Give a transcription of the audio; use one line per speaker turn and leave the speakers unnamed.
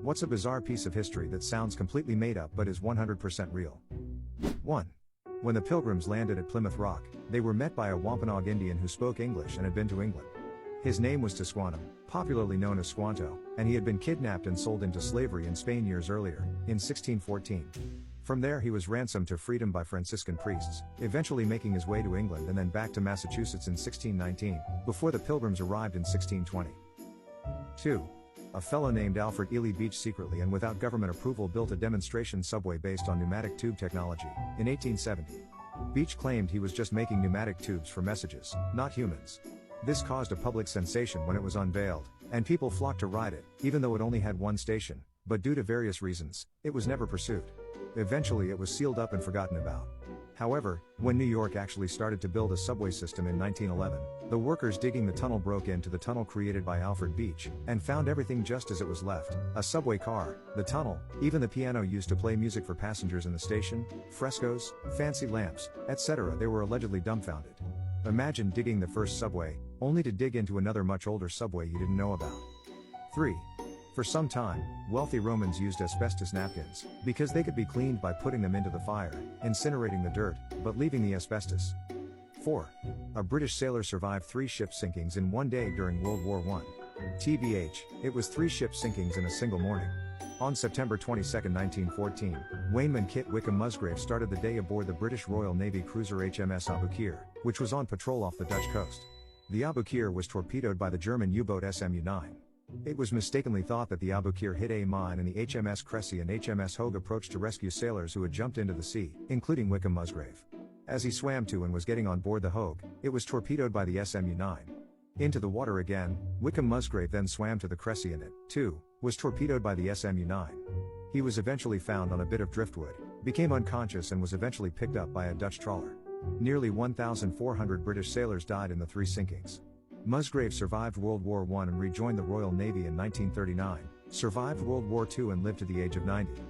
What's a bizarre piece of history that sounds completely made up but is 100% real? 1. When the Pilgrims landed at Plymouth Rock, they were met by a Wampanoag Indian who spoke English and had been to England. His name was Tisquantum, popularly known as Squanto, and he had been kidnapped and sold into slavery in Spain years earlier, in 1614. From there he was ransomed to freedom by Franciscan priests, eventually making his way to England and then back to Massachusetts in 1619, before the Pilgrims arrived in 1620. 2. A fellow named Alfred Ely Beach secretly and without government approval built a demonstration subway based on pneumatic tube technology, in 1870. Beach claimed he was just making pneumatic tubes for messages, not humans. This caused a public sensation when it was unveiled, and people flocked to ride it, even though it only had one station, but due to various reasons, it was never pursued. Eventually it was sealed up and forgotten about. However, when New York actually started to build a subway system in 1911, the workers digging the tunnel broke into the tunnel created by Alfred Beach, and found everything just as it was left: a subway car, the tunnel, even the piano used to play music for passengers in the station, frescoes, fancy lamps, etc. They were allegedly dumbfounded. Imagine digging the first subway, only to dig into another much older subway you didn't know about. 3. For some time, wealthy Romans used asbestos napkins, because they could be cleaned by putting them into the fire, incinerating the dirt, but leaving the asbestos. 4. A British sailor survived 3 ship sinkings in one day during World War I. TBH, it was 3 ship sinkings in a single morning. On September 22, 1914, Wayneman Kit Wickham Musgrave started the day aboard the British Royal Navy cruiser HMS Aboukir, which was on patrol off the Dutch coast. The Aboukir was torpedoed by the German U-boat SMU-9. It was mistakenly thought that the Aboukir hit a mine, and the HMS Cressy and HMS Hogue approached to rescue sailors who had jumped into the sea, including Wickham Musgrave. As he swam to and was getting on board the Hogue, it was torpedoed by the SMU-9. Into the water again, Wickham Musgrave then swam to the Cressy and it, too, was torpedoed by the SMU-9. He was eventually found on a bit of driftwood, became unconscious and was eventually picked up by a Dutch trawler. Nearly 1,400 British sailors died in the 3 sinkings. Musgrave survived World War I and rejoined the Royal Navy in 1939, survived World War II and lived to the age of 90.